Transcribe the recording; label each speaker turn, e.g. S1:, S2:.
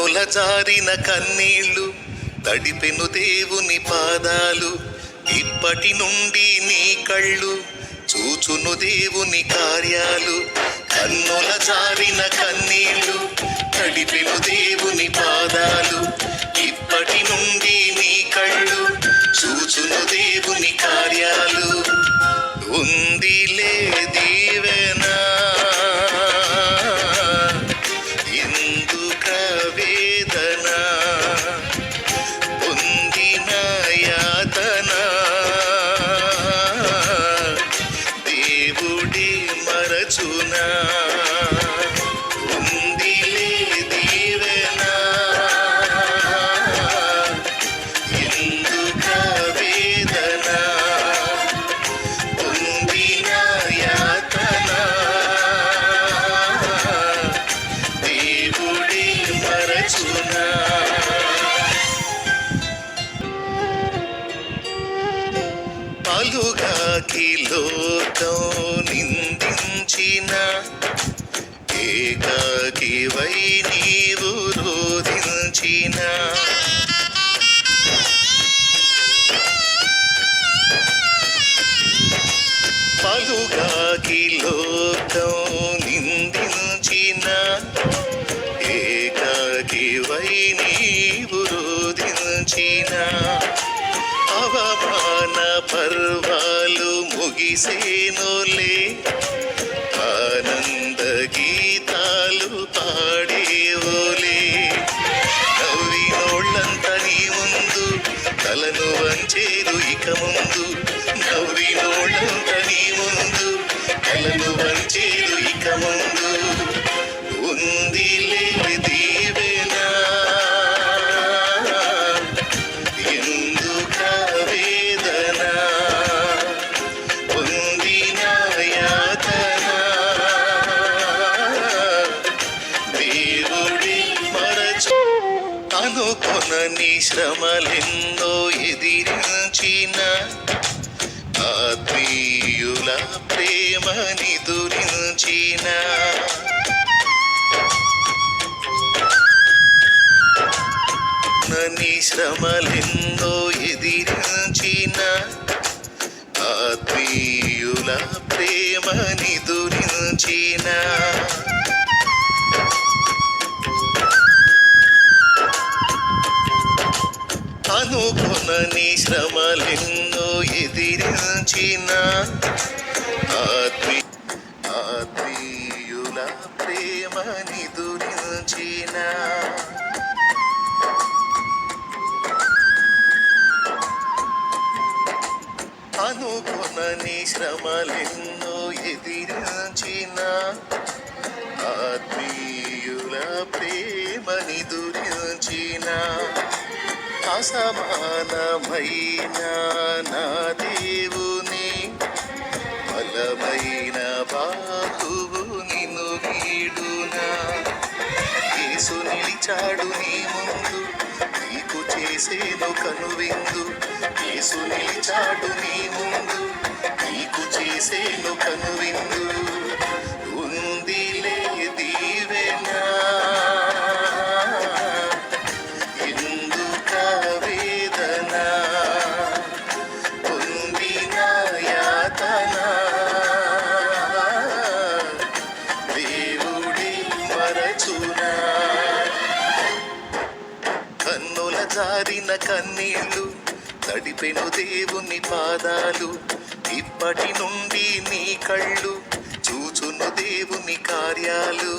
S1: కన్నుల జారిన కన్నీళ్లు తడిపెను దేవుని పాదాలు. ఇప్పటి నుండి నీ కళ్ళు చూచును దేవుని కార్యాలు. కన్నుల జారిన కన్నీళ్లు తడిపెను దేవుని పాదాలు. ఇప్పటి నుండి నీ కళ్ళు చూచును దేవుని కార్యాలు. ఉందిలే దీవెనా ఎందుక వేదన, పొందిన యాతన దేవుడే మరచునా. ఉందిలే దీవెనా ఎందుక వేదన, పొందిన యాతన దేవుడే మరచునా. పలుగాకి లోకం నిందించిన ఏకాకివై నీవు రోధించిన. పలుగాకి లోకం నిందించిన ఏకాకివై నీవు రోధించిన. అవమాన పర్వాలు ముగిసేనులే, ఆనంద గీతాలు పాడేవోలే. నవ్వినోళ్ళంత నీ ముందు తలను వంచేరు ఇక ముందు. నవ్వినోళ్ళంత నీ ముందు తలను వంచేరు ఇక ముందు. ఉందిలే దీవెనా ఎందుక వేదన, పొందిన యాతన దేవుడే మరచు. అనుకొనని శ్రమలెన్నో ఎదిరించిన ఆత్మీయుల ప్రేమని దురించిన. నని శ్రమలెన్నో ఎదిరించిన ఆత్మీయుల ప్రేమని దురించిన. అనుకొనని శ్రమలెన్నో ఎదిరించిన ఆత్మీయుల ప్రేమని దురించిన. అనుకొనని శ్రమలెన్నో ఎదిరించిన ఆత్మీయుల ప్రేమని దురించిన. అసమానమైన నా దేవుని బలమైన బాహువు నిన్ను వీడునా. యేసు నిలిచాడు నీ ముందు, నీకు చేసేను కనువిందు. యేసు నిలిచాడు నీ ముందు, నీకు చేసేను కనువిందు. ఉందిలే దీవెనా ఎందుక వేదన, పొందిన యాతన దేవుడే మరచునా. కన్నుల జారిన కన్నీళ్లు తడిపెను దేవుని పాదాలు. ఇప్పటి నుండి నీ కళ్ళు చూచును దేవుని కార్యాలు.